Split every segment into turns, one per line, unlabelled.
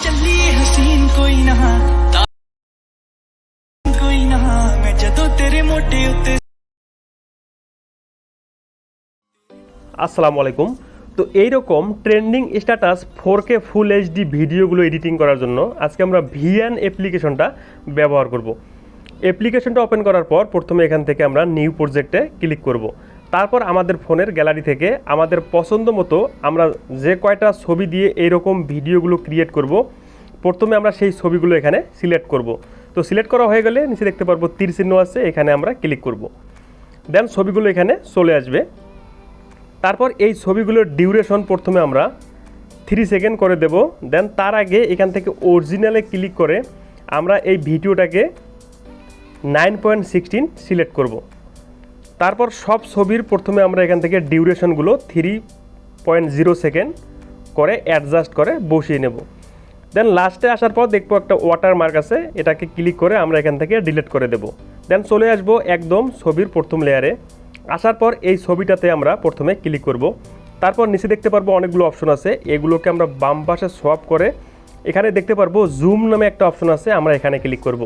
चली हसीन कोई ना कोई ना मैं जदों तेरे मोटे उत्ते।
আসসালামু আলাইকুম। তো এইরকম trending status 4K full HD ভিডিওগুলো এডিটিং করার জন্য আজকে আমরা ভিএন অ্যাপ্লিকেশনটা ব্যবহার করব। অ্যাপ্লিকেশনটা ওপেন করার পর প্রথমে এখান থেকে আমরা নিউ প্রজেক্টে ক্লিক করব। তারপর আমাদের ফোনের গ্যালারি থেকে আমাদের পছন্দ মতো আমরা যে কয়টা ছবি দিয়ে এইরকম ভিডিওগুলো ক্রিয়েট করব, প্রথমে আমরা সেই ছবিগুলো এখানে সিলেক্ট করব। তো সিলেক্ট করা হয়ে গেলে নিচে দেখতে পারবো তীর চিহ্ন আছে, এখানে আমরা ক্লিক করব। দেন ছবিগুলো এখানে চলে আসবে। তারপর এই ছবিগুলোর ডিউরেশন প্রথমে আমরা 3 সেকেন্ড করে দেব। দেন তার আগে এখান থেকে অরিজিনালে ক্লিক করে আমরা এই ভিডিওটাকে 9.16 সিলেক্ট করব। তারপর সব ছবির প্রথমে আমরা এখান থেকে ডিউরেশনগুলো 3.0 সেকেন্ড করে অ্যাডজাস্ট করে বসিয়ে নেব। দেন লাস্টে আসার পর দেখবো একটা ওয়াটারমার্ক আছে, এটাকে ক্লিক করে আমরা এখান থেকে ডিলিট করে দেব। দেন চলে আসবো একদম ছবির প্রথম লেয়ারে। আসার পর এই ছবিটাতে আমরা প্রথমে ক্লিক করব। তারপর নিচে দেখতে পারবো অনেকগুলো অপশন আছে, এগুলোকে আমরা বাম পাশে সোয়াপ করে এখানে দেখতে পারবো জুম নামে একটা অপশন আছে, আমরা এখানে ক্লিক করব।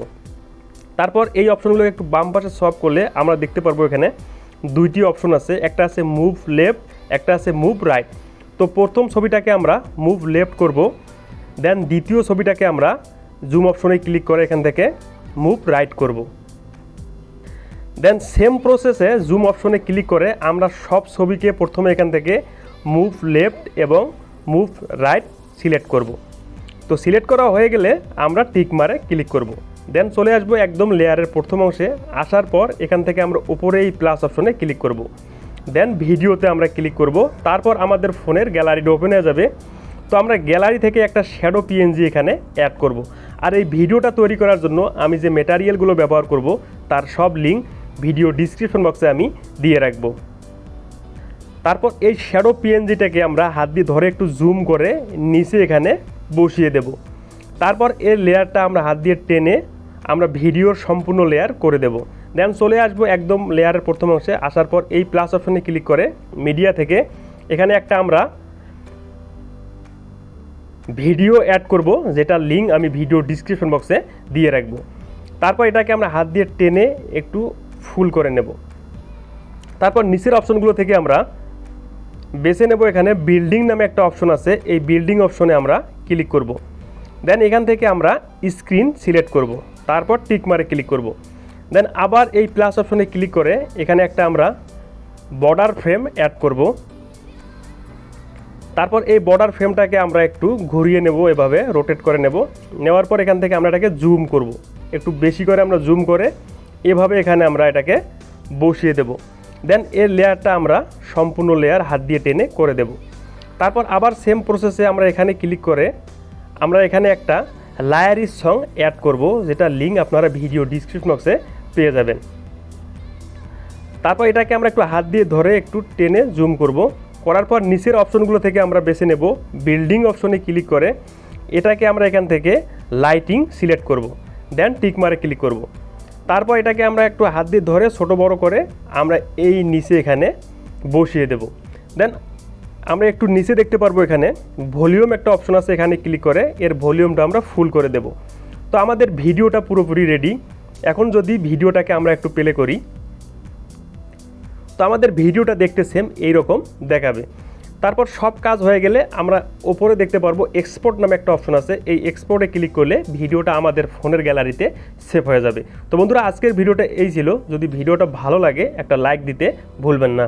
তারপর এই অপশনগুলোকে একটু বাম পাশে সোয়াপ করলে আমরা দেখতে পারবো এখানে দুইটি অপশন আছে, একটা আছে মুভ লেফট, একটা আছে মুভ রাইট। তো প্রথম ছবিটাকে আমরা মুভ লেফট করব। দেন দ্বিতীয় ছবিটাকে আমরা জুম অপশনে ক্লিক করে এখান থেকে মুভ রাইট করব। দেন সেম প্রসেসে জুম অপশনে ক্লিক করে আমরা সব ছবিকে প্রথমে এখান থেকে মুভ লেফট এবং মুভ রাইট সিলেক্ট করব। তো সিলেক্ট করা হয়ে গেলে আমরা টিক মারে ক্লিক করব। দেন চলে আসবো একদম লেয়ারের প্রথম অংশে। আসার পর এখান থেকে আমরা উপরে এই প্লাস অপশনে ক্লিক করব। দেন ভিডিওতে আমরা ক্লিক করব। তারপর আমাদের ফোনের গ্যালারিটা ওপেন হয়ে যাবে। তো আমরা গ্যালারি থেকে একটা শ্যাডো পিএনজি এখানে অ্যাড করব। আর এই ভিডিওটা তৈরি করার জন্য আমি যে ম্যাটেরিয়ালগুলো ব্যবহার করব তার সব লিঙ্ক ভিডিও ডিসক্রিপশন বক্সে আমি দিয়ে রাখব। তারপর এই শ্যাডো পিএনজিটাকে আমরা হাত দিয়ে ধরে একটু জুম করে নিচে এখানে বসিয়ে দেব। তারপর এর লেয়ারটা আমরা হাত দিয়ে টেনে আমরা ভিডিওর সম্পূর্ণ লেয়ার করে দেব। দেন চলে আসবো একদম লেয়ারের প্রথম অংশে। আসার পর এই প্লাস অপশনে ক্লিক করে মিডিয়া থেকে এখানে একটা আমরা ভিডিও অ্যাড করব, যেটা লিঙ্ক আমি ভিডিও ডিসক্রিপশন বক্সে দিয়ে রাখব। তারপর এটাকে আমরা হাত দিয়ে টেনে একটু ফুল করে নেব। তারপর নিচের অপশনগুলো থেকে আমরা বেছে নেব এখানে বিল্ডিং নামে একটা অপশন আছে, এই বিল্ডিং অপশনে আমরা ক্লিক করব। দেন এখান থেকে আমরা স্ক্রিন সিলেক্ট করব। তারপর টিক মারে ক্লিক করব। দেন আবার এই প্লাস অপশনে ক্লিক করে এখানে একটা আমরা বর্ডার ফ্রেম অ্যাড করব। তারপর এই বর্ডার ফ্রেমটাকে আমরা একটু ঘুরিয়ে নেব, এভাবে রোটেট করে নেব। নেওয়ার পর এখান থেকে আমরা এটাকে জুম করব, একটু বেশি করে আমরা জুম করে এভাবে এখানে আমরা এটাকে বসিয়ে দেব। দেন এর লেয়ারটা আমরা সম্পূর্ণ লেয়ার হাত দিয়ে টেনে করে দেব। তারপর আবার সেম প্রসেসে আমরা এখানে ক্লিক করে আমরা এখানে একটা লায়ারিস সং অ্যাড করব, যেটা লিঙ্ক আপনারা ভিডিও ডিসক্রিপশন বক্সে পেয়ে যাবেন। তারপর এটাকে আমরা একটু হাত দিয়ে ধরে একটু টেনে জুম করব। করার পর নিচের অপশনগুলো থেকে আমরা বেছে নেব বিল্ডিং অপশনে ক্লিক করে এটাকে আমরা এখান থেকে লাইটিং সিলেক্ট করব। দেন টিক মারে ক্লিক করব। তারপর এটাকে আমরা একটু হাত দিয়ে ধরে ছোট বড় করে আমরা এই নিচে এখানে বসিয়ে দেব। দেন আমরা একটু নিচে দেখতে পারবো এখানে ভলিউম একটা অপশন আছে, এখানে ক্লিক করে এর ভলিউমটা আমরা ফুল করে দেব। তো আমাদের ভিডিওটা পুরোপুরি রেডি। এখন যদি ভিডিওটাকে আমরা একটু প্লে করি, তো আমাদের ভিডিওটা দেখতে সেম এইরকম দেখাবে। তারপর সব কাজ হয়ে গেলে আমরা ওপরে দেখতে পারবো এক্সপোর্ট নামে একটা অপশন আছে, এই এক্সপোর্টে ক্লিক করলে ভিডিওটা আমাদের ফোনের গ্যালারিতে সেভ হয়ে যাবে। তো বন্ধুরা আজকের ভিডিওটা এই ছিল। যদি ভিডিওটা ভালো লাগে একটা লাইক দিতে ভুলবেন না।